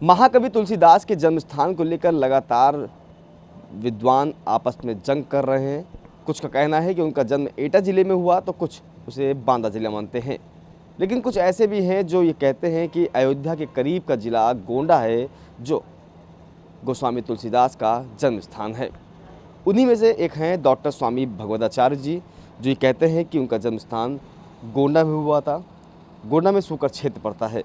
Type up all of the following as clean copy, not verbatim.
महाकवि तुलसीदास के जन्म स्थान को लेकर लगातार विद्वान आपस में जंग कर रहे हैं। कुछ का कहना है कि उनका जन्म एटा ज़िले में हुआ तो कुछ उसे बांदा ज़िला मानते हैं, लेकिन कुछ ऐसे भी हैं जो ये कहते हैं कि अयोध्या के करीब का ज़िला गोंडा है जो गोस्वामी तुलसीदास का जन्म स्थान है। उन्हीं में से एक हैं डॉक्टर स्वामी भगवदाचार्य जी, जो ये कहते हैं कि उनका जन्म स्थान गोंडा में हुआ था। गोंडा में सूकर क्षेत्र पड़ता है।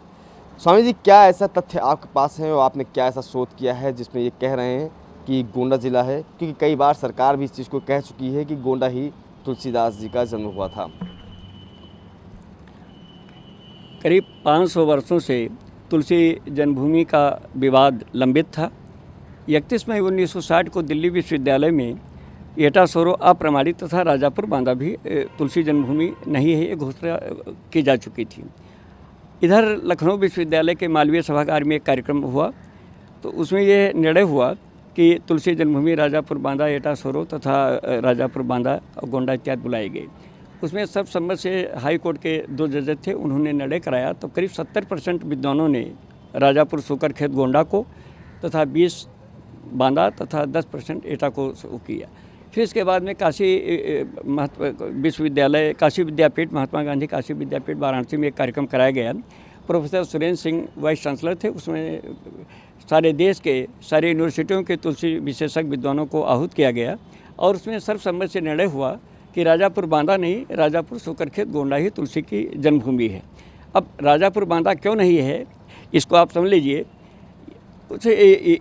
स्वामी जी, क्या ऐसा तथ्य आपके पास है और आपने क्या ऐसा शोध किया है जिसमें ये कह रहे हैं कि गोंडा ज़िला है? क्योंकि कई बार सरकार भी इस चीज़ को कह चुकी है कि गोंडा ही तुलसीदास जी का जन्म हुआ था। करीब 500 वर्षों से तुलसी जन्मभूमि का विवाद लंबित था। 31 मई 1960 को दिल्ली विश्वविद्यालय में एटा सोरो अप्रमाणित तथा राजापुर बांदा भी तुलसी जन्मभूमि नहीं है, ये घोषणा की जा चुकी थी। इधर लखनऊ विश्वविद्यालय के मालवीय सभागार में एक कार्यक्रम हुआ, तो उसमें ये निर्णय हुआ कि तुलसी जन्मभूमि राजापुर बांदा, एटा सोरो तथा राजापुर बांदा और गोंडा इत्यादि बुलाए गए। उसमें सर्वसम्मत से हाई कोर्ट के 2 जज थे, उन्होंने निर्णय कराया तो करीब 70% विद्वानों ने राजापुर सूकर खेत गोंडा को तथा 20 बांदा तथा 10% एटा को किया। फिर इसके बाद में काशी विश्वविद्यालय, काशी विद्यापीठ, महात्मा गांधी काशी विद्यापीठ वाराणसी में एक कार्यक्रम कराया गया। Professor Surendra Singh vice chancellor थे। उसमें सारे देश के सारे यूनिवर्सिटियों के तुलसी विशेषज्ञ विद्वानों को आहूत किया गया और उसमें सर्वसम्मत से निर्णय हुआ कि राजापुर बांदा नहीं, राजापुर सूकरखेत गोंडा ही तुलसी की जन्मभूमि है। अब राजापुर बांदा क्यों नहीं है, इसको आप समझ लीजिए। उसे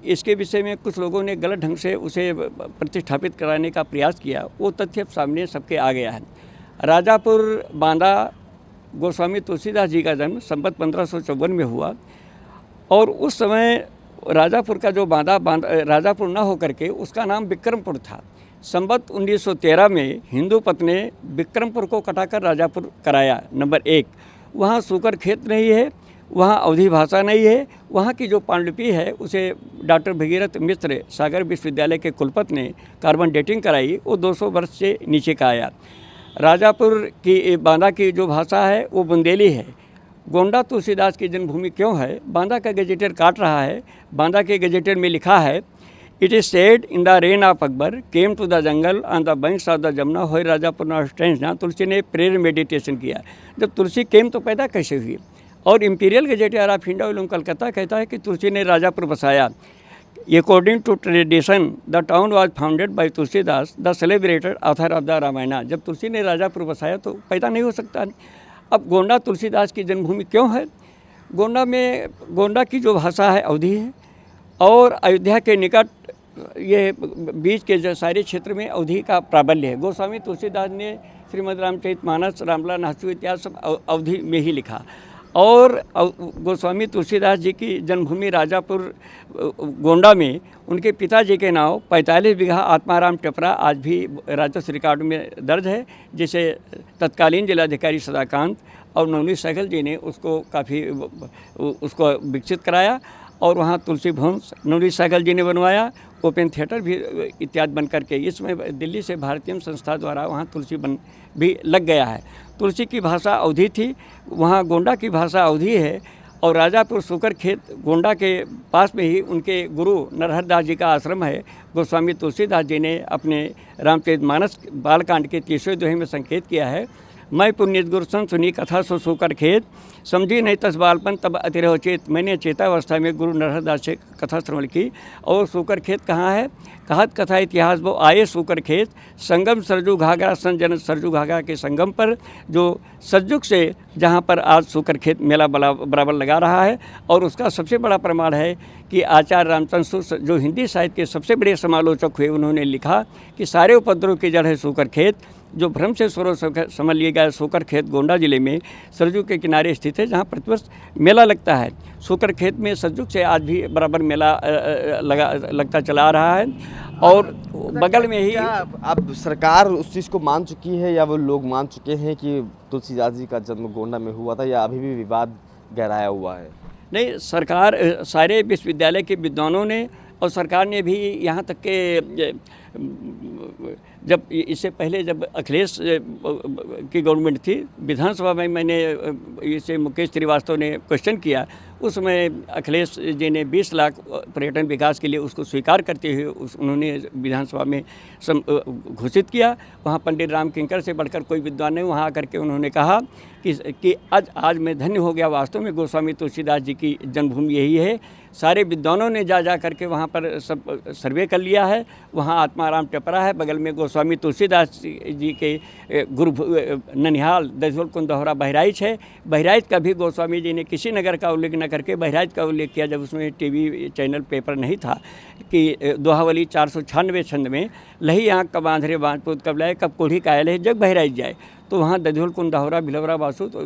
इसके विषय में कुछ लोगों ने गलत ढंग से उसे प्रतिष्ठापित कराने का प्रयास किया। वो तथ्य सामने सबके आ गया है। राजापुर बांदा गोस्वामी तुलसीदास जी का जन्म संवत 1554 में हुआ और उस समय राजापुर का जो बांदा राजापुर न होकर के उसका नाम विक्रमपुर था। संवत 1913 में हिंदू पथ ने विक्रमपुर को कटाकर राजापुर कराया। नंबर 1, वहाँ सूकर खेत नहीं है, वहाँ अवधी भाषा नहीं है। वहाँ की जो पांडुलिपि है उसे डॉक्टर भगीरथ मिश्र सागर विश्वविद्यालय के कुलपति ने कार्बन डेटिंग कराई, वो 200 वर्ष से नीचे का आया। राजापुर की बांदा की जो भाषा है वो बुंदेली है। गोंडा तुलसीदास की जन्मभूमि क्यों है, बांदा का गजेटर काट रहा है। बांदा के गजेटर में लिखा है, it is said in the reign of Akbar came to the jungle on the banks of the Jamuna who Rajapur not strange. ना तुलसी ने प्रेयर मेडिटेशन किया। जब तुलसी केम तो पैदा कैसे हुई? और इंपीरियल गजेटियर ऑफ इंडिया एवं कलकत्ता कहता है कि तुलसी ने राजापुर बसाया। According to tradition the town was founded by Tulsidas the celebrated author of the Ramayana. जब तुलसी ने राजापुर बसाया तो पैदा नहीं हो सकता। अब गोंडा तुलसीदास की जन्मभूमि क्यों है? गोंडा की जो भाषा है अवधी है और अयोध्या के निकट ये बीच के जो सारे क्षेत्र में अवधी का प्राबल्य है। गोस्वामी तुलसीदास ने श्रीमद् रामचरितमानस, रामलला नाचू इत्यादि सब अवधी में ही लिखा। और गोस्वामी तुलसीदास जी की जन्मभूमि राजापुर गोंडा में उनके पिताजी के नाम 45 बीघा आत्माराम टिपरा आज भी राजस्व रिकॉर्ड में दर्ज है, जिसे तत्कालीन जिलाधिकारी सदाकांत और नवनीत सहगल जी ने उसको काफ़ी उसको विकसित कराया और वहाँ तुलसी भवन नवनीत सहगल जी ने बनवाया। ओपन थिएटर भी इत्यादि बन करके इसमें दिल्ली से भारतीय संस्था द्वारा वहाँ तुलसी वन भी लग गया है। तुलसी की भाषा अवधी थी, वहाँ गोंडा की भाषा अवधी है और राजापुर सूकर खेत गोंडा के पास में ही उनके गुरु नरहर दास जी का आश्रम है। गोस्वामी तुलसीदास जी ने अपने रामचरितमानस बालकांड के 30वें दोहे में संकेत किया है, मैं पुण्य गुरु सन सुनी कथा सो सूकर खेत समझी नहीं तस बालपन तब अतिरह चेत। मैंने चेतावस्था में गुरु नरहर दास से कथा श्रवण की। और सूकर खेत कहाँ है? कहत कथा इतिहास वो आए सूकर खेत संगम सरजू घाघरा संजन सरजू घाघरा के संगम पर, जो सज्जुक से जहाँ पर आज सूकर खेत मेला बराबर लगा रहा है। और उसका सबसे बड़ा प्रमाण है कि आचार्य रामचंद्र जो हिंदी साहित्य के सबसे बड़े समालोचक हुए, उन्होंने लिखा कि सारे उपद्रव की जड़ है सूकर खेत, जो भ्रम से स्वरों समझ लिया गया। सूकर खेत गोंडा जिले में सरजू के किनारे स्थित है, जहाँ प्रतिवर्ष मेला लगता है। सूकर खेत में सज्जुक से आज भी बराबर मेला लगता चला आ रहा है। और बगल में ही अब सरकार उस चीज़ को मान चुकी है या वो लोग मान चुके हैं कि तुलसीदास जी का जन्म गोंडा में हुआ था, या अभी भी विवाद गहराया हुआ है? नहीं, सरकार सारे विश्वविद्यालय के विद्वानों ने और सरकार ने भी यहाँ तक के जब इससे पहले जब अखिलेश की गवर्नमेंट थी, विधानसभा में मैंने इसे मुकेश श्रीवास्तव ने क्वेश्चन किया, उसमें अखिलेश जी ने 20 लाख पर्यटन विकास के लिए उसको स्वीकार करते हुए उन्होंने विधानसभा में घोषित किया। वहाँ पंडित राम किंकर से बढ़कर कोई विद्वान नहीं, वहाँ आकर के उन्होंने कहा कि आज मैं धन्य हो गया, वास्तव में गोस्वामी तुलसीदास जी की जन्मभूमि यही है। सारे विद्वानों ने जा करके वहाँ पर सब सर्वे कर लिया है। वहाँ आत्माराम टेपरा है, बगल में गोस्वामी तुलसीदास जी के गुरु ननिहाल दजोल कुंदहरा बहराइच है। बहराइच का भी गोस्वामी जी ने किसी नगर का उल्लेख न करके बहराइच का उल्लेख किया, जब उसमें टीवी चैनल पेपर नहीं था, कि दोहावली 496 छंद में लही आँख कब आंधरे बाँधपुत कब लाए, कब कोढ़ी कायल है जग बहराइच जाए। तो वहाँ दजोल कुंदहरा भिलवरा बासु तो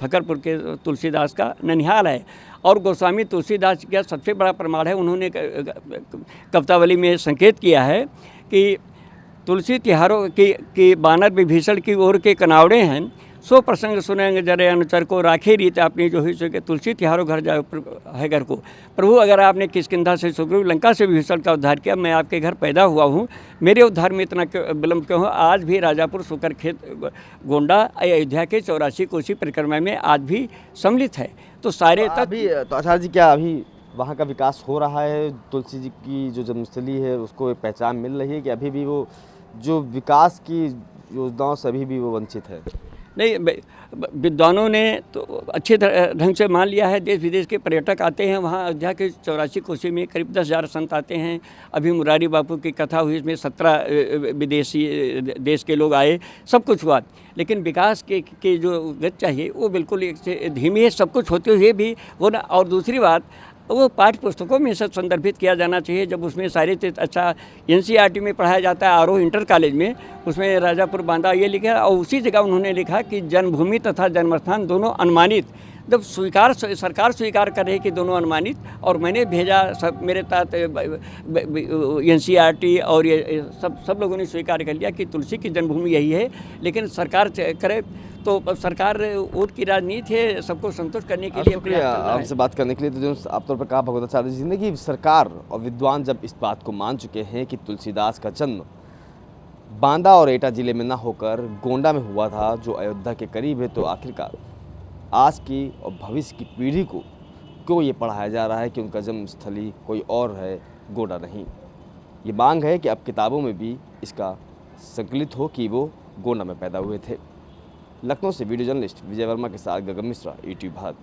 फकरपुर के तुलसीदास का ननिहाल है। और गोस्वामी तुलसीदास का सबसे बड़ा प्रमाण है, उन्होंने कवितावली में संकेत किया है कि तुलसी तिहारों की बानर विभीषण की ओर के कनावड़े हैं, सो प्रसंग सुनेंगे जरे अनुचर को, राखे रीत अपनी जो ही सो के तुलसी तिहारों घर जाओ है घर को। प्रभु, अगर आपने किष्किंधा से सुग्रीव लंका से विभीषण का उद्धार किया, मैं आपके घर पैदा हुआ हूँ, मेरे उद्धार में इतना विलम्ब क्यों हो? आज भी राजापुर सुकर खेत गोंडा अयोध्या के 84 कोसी परिक्रमा में आज भी सम्मिलित है। तो सारे अभी तो आचार्य जी, क्या अभी वहाँ का विकास हो रहा है? तुलसी जी की जो जन्मस्थली है उसको एक पहचान मिल रही है कि अभी भी वो जो विकास की योजनाओं से अभी भी वो वंचित है? नहीं, विद्वानों ने तो अच्छे ढंग से मान लिया है। देश विदेश के पर्यटक आते हैं वहाँ। अयोध्या के 84 कोसी में करीब 10,000 संत आते हैं। अभी मुरारी बापू की कथा हुई, इसमें 17 विदेशी देश के लोग आए, सब कुछ हुआ। लेकिन विकास के जो गति चाहिए वो बिल्कुल एक से धीमी है, सब कुछ होते हुए भी वो ना। और दूसरी बात, वो पाठ्य पुस्तकों में सब संदर्भित किया जाना चाहिए। जब उसमें सारे अच्छा NCERT में पढ़ाया जाता है, आरोह इंटर कॉलेज में, उसमें राजापुर बांदा ये लिखा है, और उसी जगह उन्होंने लिखा कि जन्मभूमि तथा जन्मस्थान दोनों अनुमानित। जब सरकार स्वीकार कर रही कि दोनों अनुमानित, और मैंने भेजा सब मेरे साथ NCERT और ये सब लोगों ने स्वीकार कर लिया कि तुलसी की जन्मभूमि यही है। लेकिन सरकार करे तो सरकार वोट की राजनीति है, सबको संतुष्ट करने के लिए। शुक्रिया आपसे बात करने के लिए। तो जो आप तौर पर कहा भगवताचार्य जी ने कि सरकार और विद्वान जब इस बात को मान चुके हैं कि तुलसीदास का जन्म बांदा और एटा जिले में न होकर गोंडा में हुआ था, जो अयोध्या के करीब है, तो आखिरकार आज की और भविष्य की पीढ़ी को क्यों ये पढ़ाया जा रहा है कि उनका जन्मस्थली कोई और है, गोंडा नहीं? ये मांग है कि अब किताबों में भी इसका संकलित हो कि वो गोंडा में पैदा हुए थे। लखनऊ से वीडियो जर्नलिस्ट विजय वर्मा के साथ गगन मिश्रा, ETV भारत।